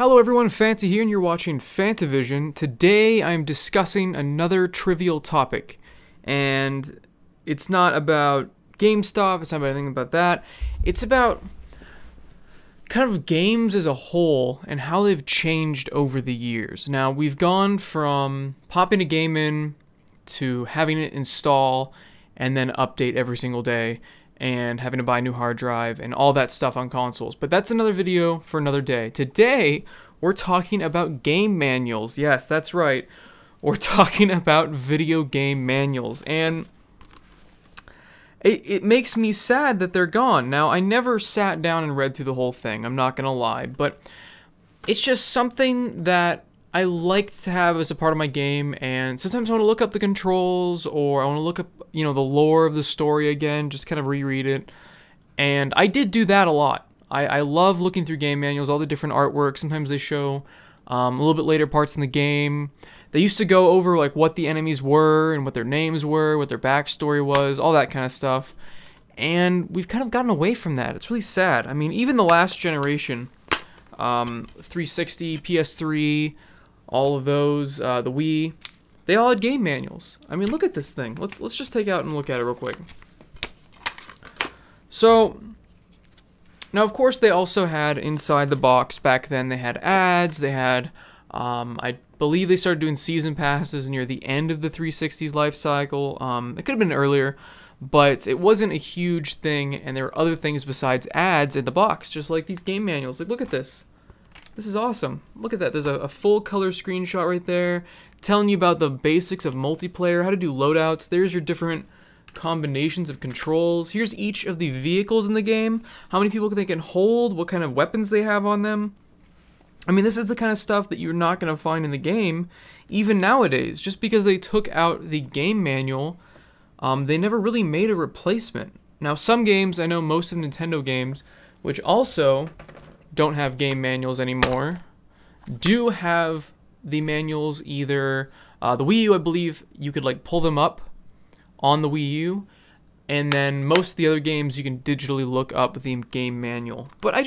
Hello everyone, Fanta here, and you're watching FANTAVISION. Today I'm discussing another trivial topic, and it's not about GameStop, it's not about anything about that. It's about kind of games as a whole and how they've changed over the years. Now, we've gone from popping a game in to having it install and then update every single day, and having to buy a new hard drive and all that stuff on consoles. But that's another video for another day. Today, we're talking about game manuals. Yes, that's right. We're talking about video game manuals. And it makes me sad that they're gone. Now, I never sat down and read through the whole thing, I'm not gonna lie. But it's just something that I like to have as a part of my game, and sometimes I want to look up the controls, or I want to look up, the lore of the story again, just kind of reread it. And I did do that a lot. I love looking through game manuals, all the different artwork. Sometimes they show a little bit later parts in the game. They used to go over like what the enemies were and what their names were, what their backstory was, all that kind of stuff. And we've kind of gotten away from that. It's really sad. I mean, even the last generation, 360, PS3, all of those, the Wii, they all had game manuals. I mean, look at this thing. Let's just take out and look at it real quick. So, now of course they also had inside the box back then, they had ads, they had, I believe they started doing season passes near the end of the 360's life cycle. It could have been earlier, but it wasn't a huge thing, and there were other things besides ads in the box, just like these game manuals. Like, look at this. This is awesome. Look at that. There's a full color screenshot right there telling you about the basics of multiplayer, how to do loadouts. There's your different combinations of controls. Here's each of the vehicles in the game, how many people they can hold, what kind of weapons they have on them. I mean, this is the kind of stuff that you're not going to find in the game even nowadays. Just because they took out the game manual, they never really made a replacement. Now, some games, I know most of Nintendo games, which also don't have game manuals anymore, do have the manuals. Either the Wii U, I believe you could like pull them up on the Wii U, and then most of the other games you can digitally look up the game manual. But it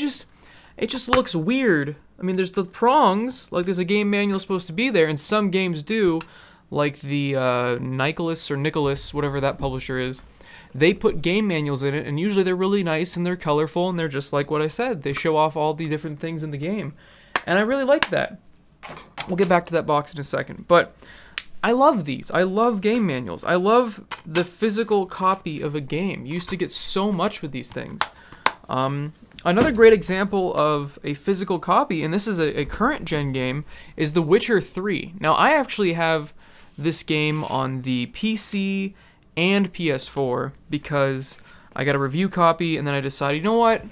just looks weird. I mean, there's the prongs, like there's a game manual supposed to be there, and some games do, like the Nicholas, whatever that publisher is. They put game manuals in it, and usually they're really nice and they're colorful, and they're just like what I said. They show off all the different things in the game, and I really like that. We'll get back to that box in a second, but I love these. I love game manuals. I love the physical copy of a game. You used to get so much with these things. Another great example of a physical copy, and this is a current gen game, is The Witcher 3. Now, I actually have this game on the PC and PS4 because I got a review copy, and then I decided, you know what,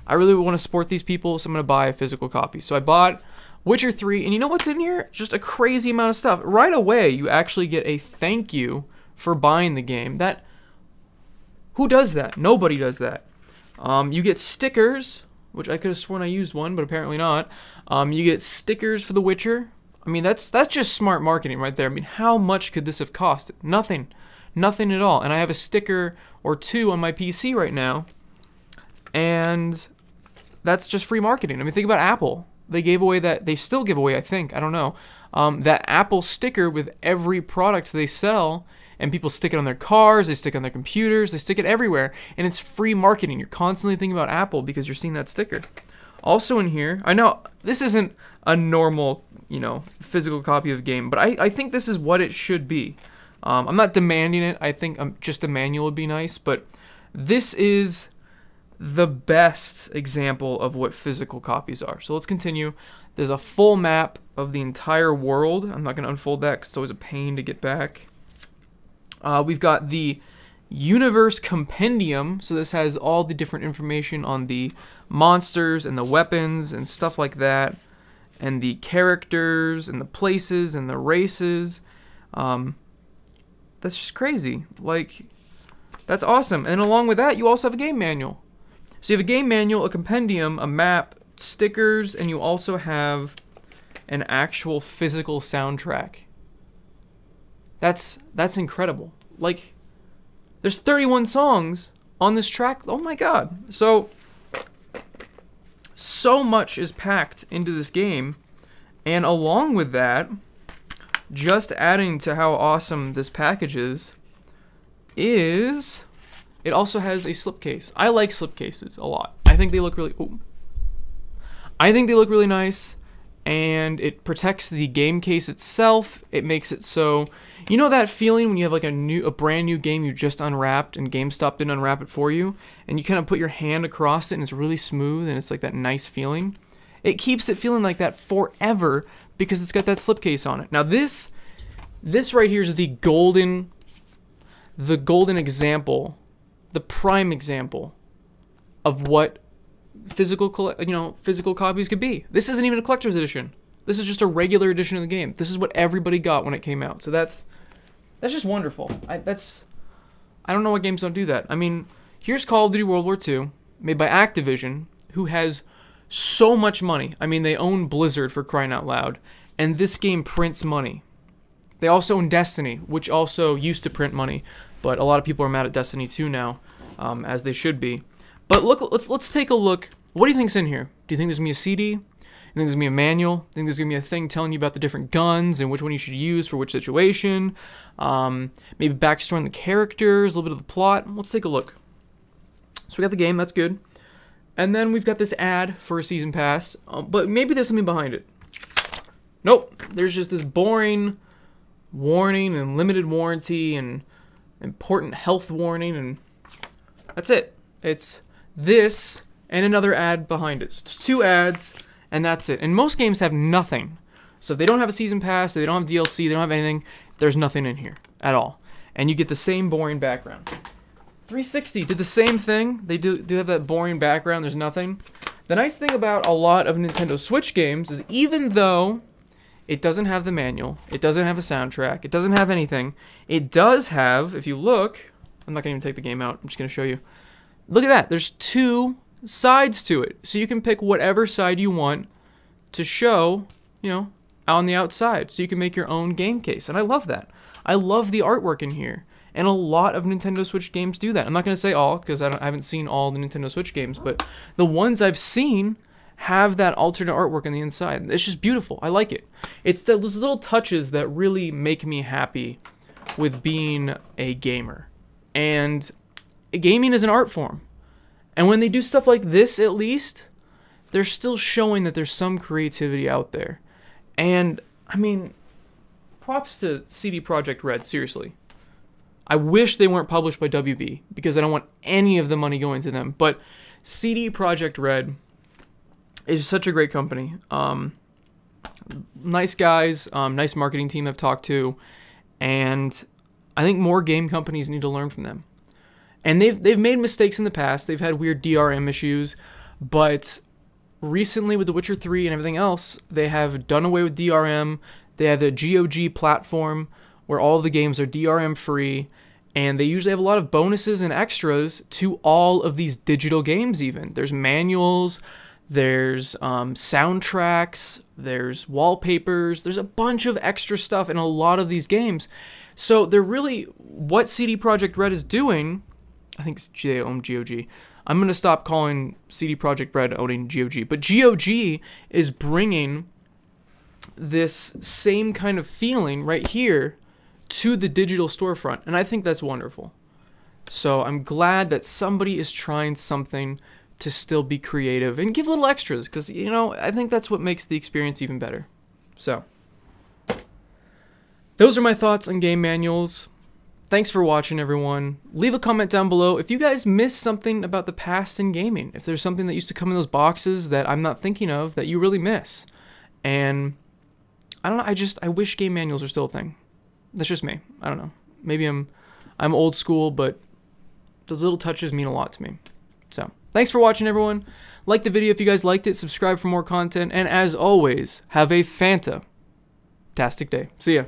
I really want to support these people, so I'm going to buy a physical copy. So I bought Witcher 3, and you know what's in here? Just a crazy amount of stuff. Right away, you actually get a thank you for buying the game. Who does that? Nobody does that. You get stickers, which I could have sworn I used one, but apparently not. You get stickers for The Witcher. I mean, that's just smart marketing right there. I mean, how much could this have cost? Nothing. Nothing at all. And I have a sticker or two on my PC right now, and that's just free marketing. I mean, think about Apple. They gave away that, they still give away, I think, I don't know, that Apple sticker with every product they sell, and people stick it on their cars, they stick it on their computers, they stick it everywhere, and it's free marketing. You're constantly thinking about Apple because you're seeing that sticker. Also in here, I know this isn't a normal, physical copy of a game, but I think this is what it should be. I'm not demanding it. I think just a manual would be nice, but this is the best example of what physical copies are. So let's continue. There's a full map of the entire world. I'm not going to unfold that because it's always a pain to get back. We've got the Universe Compendium. So this has all the different information on the monsters and the weapons and stuff like that, and the characters and the places and the races. That's just crazy. Like, that's awesome. And along with that, you also have a game manual. So you have a game manual, a compendium, a map, stickers, and you also have an actual physical soundtrack. That's incredible. Like, there's 31 songs on this track. Oh my god. So so much is packed into this game, and along with that, just adding to how awesome this package is it also has a slipcase. I like slipcases a lot. I think they look really nice, and it protects the game case itself. It makes it so, you know that feeling when you have like a brand new game you just unwrapped and GameStop didn't unwrap it for you, and you kind of put your hand across it and it's really smooth and it's like that nice feeling? It keeps it feeling like that forever because it's got that slipcase on it. Now this right here is the golden example, the prime example of what physical copies could be. This isn't even a collector's edition. This is just a regular edition of the game. This is what everybody got when it came out. So that's just wonderful. I don't know what games don't do that. I mean, here's Call of Duty World War II, made by Activision, who has so much money. I mean, they own Blizzard, for crying out loud, and this game prints money. They also own Destiny, which also used to print money, but a lot of people are mad at Destiny 2 now, as they should be. But look, let's take a look. What do you think's in here? Do you think there's gonna be a CD? You think there's gonna be a manual? Do you think there's gonna be a thing telling you about the different guns and which one you should use for which situation? Maybe backstory on the characters, a little bit of the plot. Let's take a look. So we got the game, that's good. And then we've got this ad for a season pass, but maybe there's something behind it. Nope, there's just this boring warning and limited warranty and important health warning, and that's it. It's this and another ad behind it. So it's 2 ads, and that's it. And most games have nothing. So if they don't have a season pass, they don't have DLC, they don't have anything, there's nothing in here at all. And you get the same boring background. 360 did the same thing. They do have that boring background, there's nothing. The nice thing about a lot of Nintendo Switch games is even though it doesn't have the manual, it doesn't have a soundtrack, it doesn't have anything, it does have, if you look, I'm not going to even take the game out, I'm just going to show you. Look at that, there's 2 sides to it. So you can pick whatever side you want to show, you know, on the outside. So you can make your own game case, and I love that. I love the artwork in here. And a lot of Nintendo Switch games do that. I'm not going to say all, because I haven't seen all the Nintendo Switch games, but the ones I've seen have that alternate artwork on the inside. It's just beautiful. I like it. It's those little touches that really make me happy with being a gamer. And gaming is an art form. And when they do stuff like this, at least, they're still showing that there's some creativity out there. And, I mean, props to CD Projekt Red, seriously. I wish they weren't published by WB, because I don't want any of the money going to them. But CD Projekt Red is such a great company. Nice guys, nice marketing team I've talked to, and I think more game companies need to learn from them. And they've made mistakes in the past. They've had weird DRM issues, but recently with The Witcher 3 and everything else, they have done away with DRM. They have the GOG platform where all the games are DRM free, and they usually have a lot of bonuses and extras to all of these digital games even. There's manuals, there's soundtracks, there's wallpapers, there's a bunch of extra stuff in a lot of these games. So they're really, what CD Projekt Red is doing, I think they own GOG. I'm going to stop calling CD Projekt Red owning GOG, but GOG is bringing this same kind of feeling right here to the digital storefront, and I think that's wonderful. So I'm glad that somebody is trying something to still be creative and give little extras, because, you know, I think that's what makes the experience even better. So those are my thoughts on game manuals. Thanks for watching, everyone. Leave a comment down below if you guys missed something about the past in gaming, if there's something that used to come in those boxes that I'm not thinking of that you really miss. And I don't know, I wish game manuals are still a thing. That's just me. I don't know. Maybe I'm old school, but those little touches mean a lot to me. So, thanks for watching, everyone. Like the video if you guys liked it, subscribe for more content, and as always, have a fantastic day. See ya.